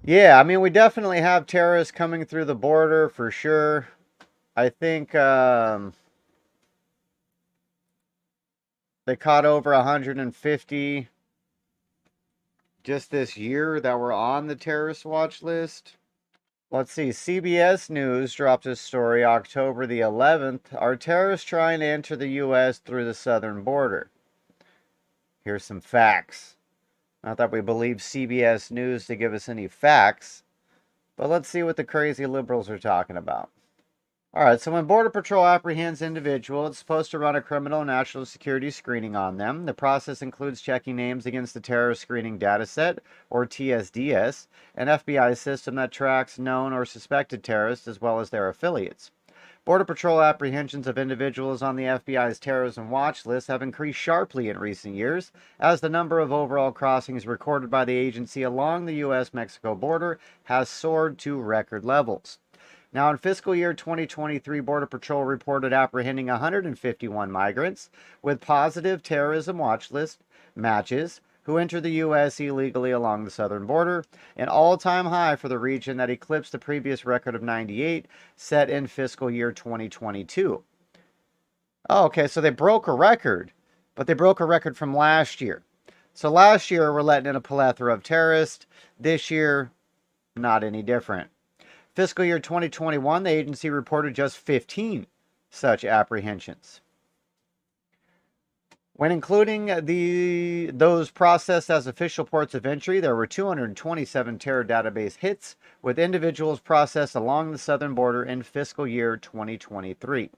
Yeah, I mean, we definitely have terrorists coming through the border for sure. I think they caught over 150 just this year that were on the terrorist watch list. Let's see. CBS News dropped a story October the 11th. Are terrorists trying to enter the U.S. through the southern border? Here's some facts. Not that we believe CBS News to give us any facts, but let's see what the crazy liberals are talking about. All right, so when Border Patrol apprehends individual, it's supposed to run a criminal national security screening on them. The process includes checking names against the Terrorist Screening Dataset, or TSDS, an FBI system that tracks known or suspected terrorists as well as their affiliates. Border Patrol apprehensions of individuals on the FBI's terrorism watch list have increased sharply in recent years, as the number of overall crossings recorded by the agency along the U.S.-Mexico border has soared to record levels. Now, in fiscal year 2023, Border Patrol reported apprehending 151 migrants with positive terrorism watch list matches who entered the U.S. illegally along the southern border, an all-time high for the region that eclipsed the previous record of 98 set in fiscal year 2022. Oh, okay, so they broke a record, but they broke a record from last year. So last year, we're letting in a plethora of terrorists. This year, not any different. Fiscal year 2021, the agency reported just 15 such apprehensions. When including those processed as official ports of entry, there were 227 terror database hits with individuals processed along the southern border in fiscal year 2023.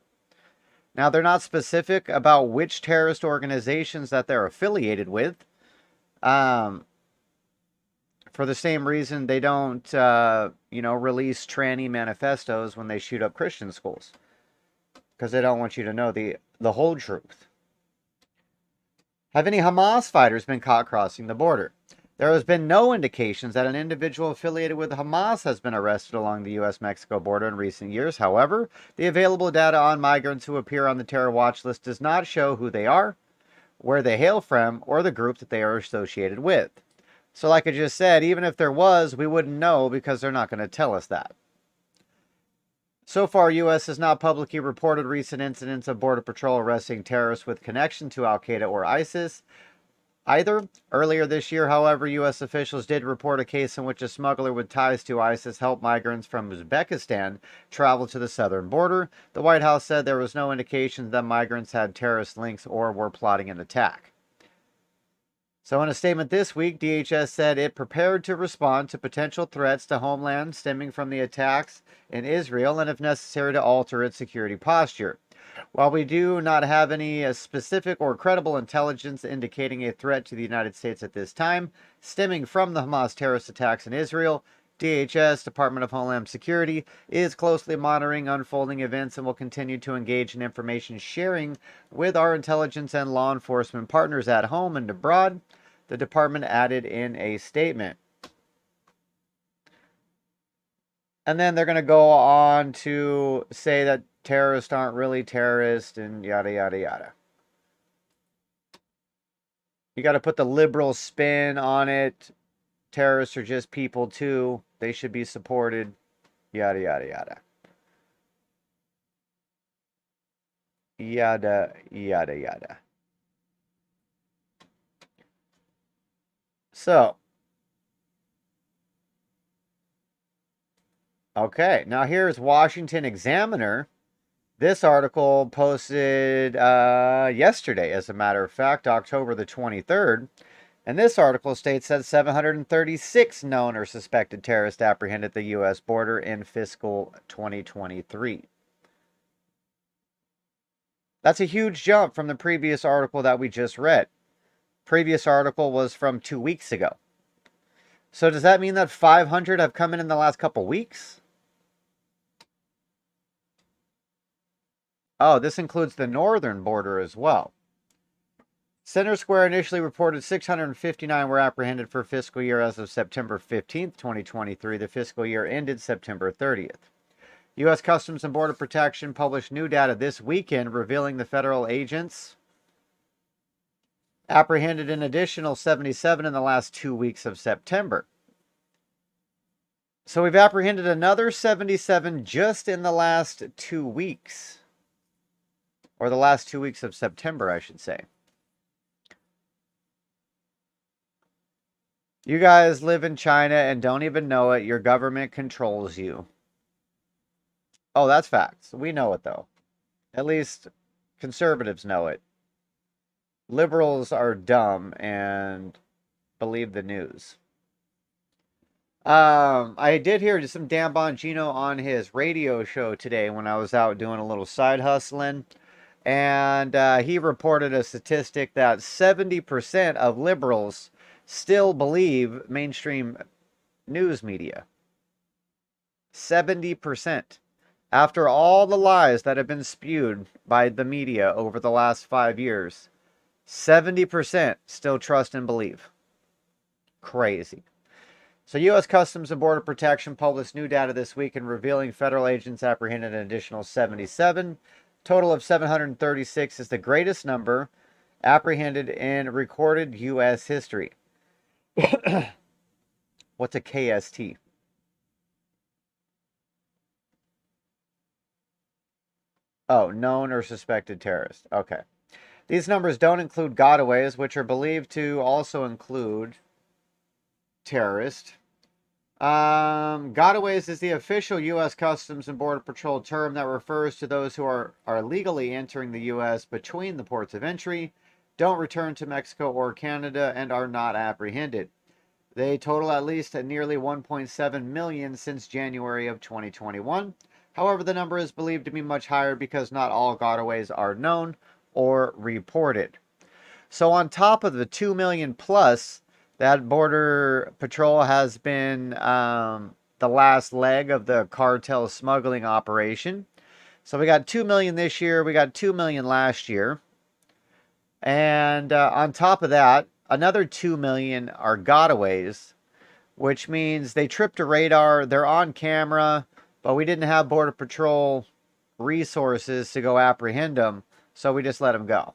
Now, they're not specific about which terrorist organizations that they're affiliated with. For the same reason they don't, release tranny manifestos when they shoot up Christian schools, because they don't want you to know the whole truth. Have any Hamas fighters been caught crossing the border? There has been no indications that an individual affiliated with Hamas has been arrested along the U.S.-Mexico border in recent years. However, the available data on migrants who appear on the terror watch list does not show who they are, where they hail from, or the group that they are associated with. So like I just said, even if there was, we wouldn't know because they're not going to tell us that. So far, U.S. has not publicly reported recent incidents of Border Patrol arresting terrorists with connection to Al-Qaeda or ISIS either. Earlier this year, however, U.S. officials did report a case in which a smuggler with ties to ISIS helped migrants from Uzbekistan travel to the southern border. The White House said there was no indication that migrants had terrorist links or were plotting an attack. So in a statement this week, DHS said it prepared to respond to potential threats to homeland stemming from the attacks in Israel and if necessary to alter its security posture. While we do not have any specific or credible intelligence indicating a threat to the United States at this time, stemming from the Hamas terrorist attacks in Israel, DHS, Department of Homeland Security, is closely monitoring unfolding events and will continue to engage in information sharing with our intelligence and law enforcement partners at home and abroad, the department added in a statement. And then they're going to go on to say that terrorists aren't really terrorists and yada, yada, yada. You got to put the liberal spin on it. Terrorists are just people too. They should be supported. Yada, yada, yada. Yada, yada, yada. So, okay, now here's Washington Examiner. This article posted yesterday, as a matter of fact, October the 23rd. And this article states that 736 known or suspected terrorists apprehended at the U.S. border in fiscal 2023. That's a huge jump from the previous article that we just read. Previous article was from 2 weeks ago. So does that mean that 500 have come in the last couple weeks? Oh, this includes the northern border as well. Center Square initially reported 659 were apprehended for fiscal year as of September 15th, 2023. The fiscal year ended September 30th. U.S. Customs and Border Protection published new data this weekend revealing the federal agents apprehended an additional 77 in the last 2 weeks of September. So we've apprehended another 77 just in the last 2 weeks. Or the last 2 weeks of September, I should say. You guys live in China and don't even know it. Your government controls you. Oh, that's facts. We know it, though. At least conservatives know it. Liberals are dumb and believe the news. I did hear some Dan Bongino on his radio show today when I was out doing a little side hustling. And he reported a statistic that 70% of liberals still believe mainstream news media. 70%. After all the lies that have been spewed by the media over the last 5 years, 70% still trust and believe. Crazy. So U.S. Customs and Border Protection published new data this week in revealing federal agents apprehended an additional 77. Total of 736 is the greatest number apprehended in recorded U.S. history. What's a KST? Oh, known or suspected terrorist. Okay. These numbers don't include gotaways, which are believed to also include terrorist. Gotaways is the official U.S. Customs and Border Patrol term that refers to those who are legally entering the U.S. between the ports of entry, don't return to Mexico or Canada, and are not apprehended. They total at least nearly 1.7 million since January of 2021. However, the number is believed to be much higher because not all gotaways are known or reported. So on top of the 2 million plus that Border Patrol has been the last leg of the cartel smuggling operation. So we got 2 million this year. We got 2 million last year. And on top of that, another 2 million are gotaways, which means they tripped a radar. They're on camera, but we didn't have Border Patrol resources to go apprehend them. So we just let them go.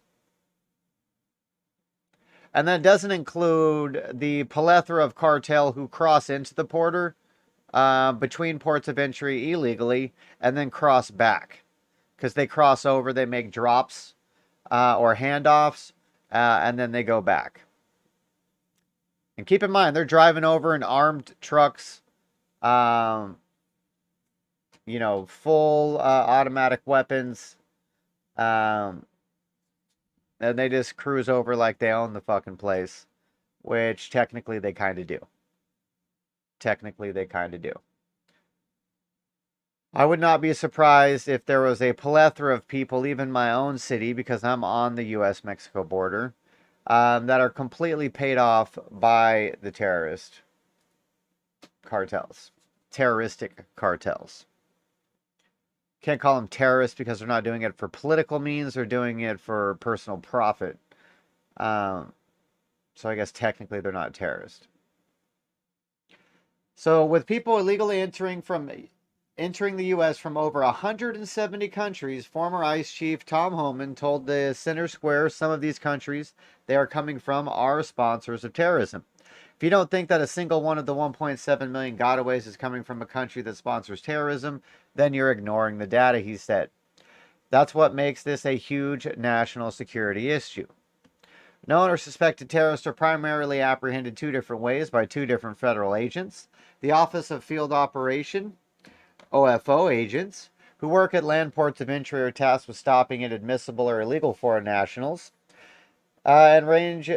And that doesn't include the plethora of cartel who cross into the border between ports of entry illegally and then cross back. Because they cross over, they make drops or handoffs, and then they go back. And keep in mind, they're driving over in armed trucks, full automatic weapons. And they just cruise over like they own the fucking place, which technically they kind of do. Technically, they kind of do. I would not be surprised if there was a plethora of people, even my own city, because I'm on the U.S.-Mexico border, that are completely paid off by the terrorist cartels. Terroristic cartels. Can't call them terrorists because they're not doing it for political means. They're doing it for personal profit. So I guess technically they're not terrorists. So with people illegally entering the U.S. from over 170 countries, former ICE Chief Tom Homan told the Center Square some of these countries they are coming from are sponsors of terrorism. If you don't think that a single one of the 1.7 million gotaways is coming from a country that sponsors terrorism, then you're ignoring the data, he said. That's what makes this a huge national security issue. Known or suspected terrorists are primarily apprehended two different ways by two different federal agents. The Office of Field Operation, OFO agents, who work at land ports of entry are tasked with stopping inadmissible or illegal foreign nationals and range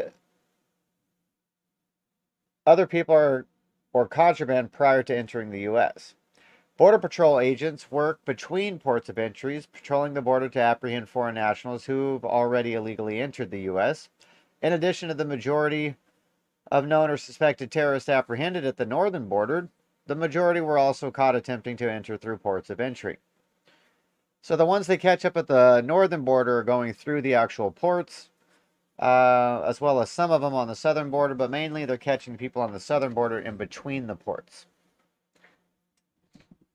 other people or contraband prior to entering the U.S. Border Patrol agents work between ports of entries, patrolling the border to apprehend foreign nationals who've already illegally entered the U.S. In addition to the majority of known or suspected terrorists apprehended at the northern border, the majority were also caught attempting to enter through ports of entry. So the ones they catch up at the northern border are going through the actual ports, as well as some of them on the southern border, but mainly they're catching people on the southern border in between the ports.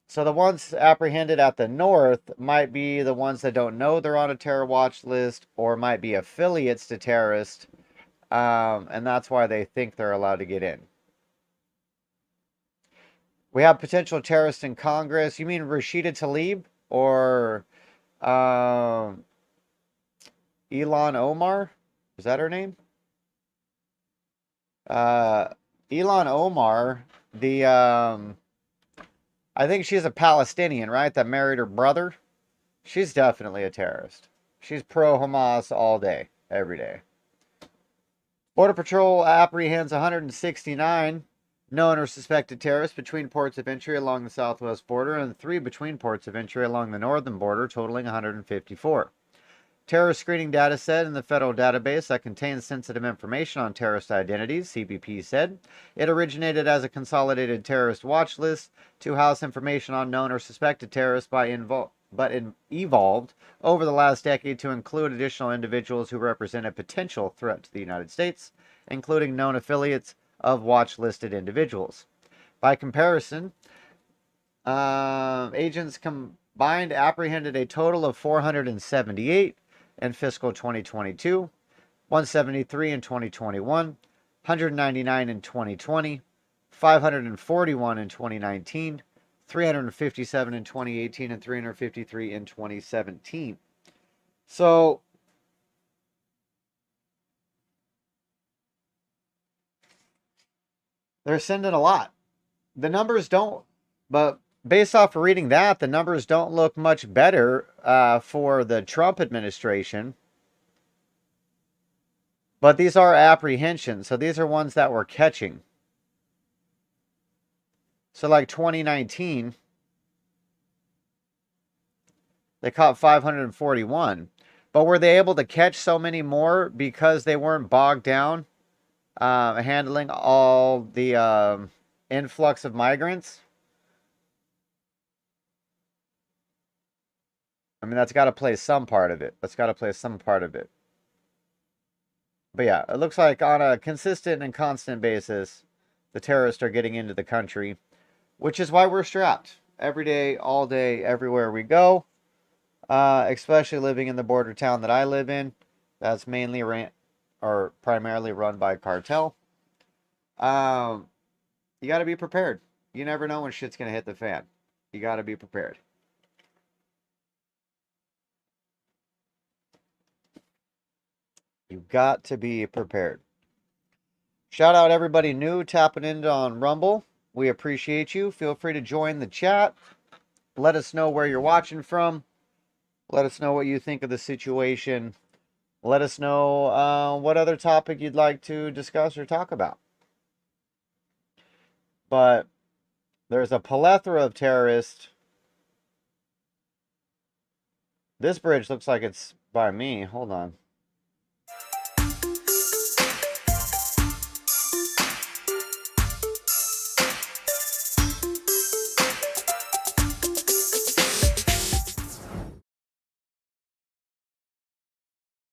So the ones apprehended at the north might be the ones that don't know they're on a terror watch list or might be affiliates to terrorists, and that's why they think they're allowed to get in. We have potential terrorists in Congress. You mean Rashida Tlaib or um, Elon Omar? Is that her name? Uh, Elon Omar, the I think she's a Palestinian, right? That married her brother. She's definitely a terrorist. She's pro Hamas all day, every day. Border Patrol apprehends 169 known or suspected terrorists between ports of entry along the southwest border and 3 between ports of entry along the northern border, totaling 154. Terrorist screening data set in the federal database that contains sensitive information on terrorist identities, CBP said. It originated as a consolidated terrorist watch list to house information on known or suspected terrorists but evolved over the last decade to include additional individuals who represent a potential threat to the United States, including known affiliates of watch-listed individuals. By comparison, agents combined apprehended a total of 478 in fiscal 2022, 173 in 2021, 199 in 2020, 541 in 2019, 357 in 2018, and 353 in 2017. So they're sending a lot. The numbers don't, but based off of reading that, the numbers don't look much better for the Trump administration. But these are apprehensions, so these are ones that we're catching. So like 2019, they caught 541. But were they able to catch so many more because they weren't bogged down handling all the influx of migrants? I mean, that's got to play some part of it. That's got to play some part of it. But yeah, it looks like on a consistent and constant basis, the terrorists are getting into the country, which is why we're strapped every day, all day, everywhere we go. Especially living in the border town that I live in, that's mainly or primarily run by cartel. Um, you got to be prepared. You never know when shit's gonna hit the fan. You got to be prepared. You got to be prepared. Shout out everybody new tapping in on Rumble. We appreciate you. Feel free to join the chat. Let us know where you're watching from. Let us know what you think of the situation. Let us know what other topic you'd like to discuss or talk about. But there's a plethora of terrorists. This bridge looks like it's by me. Hold on.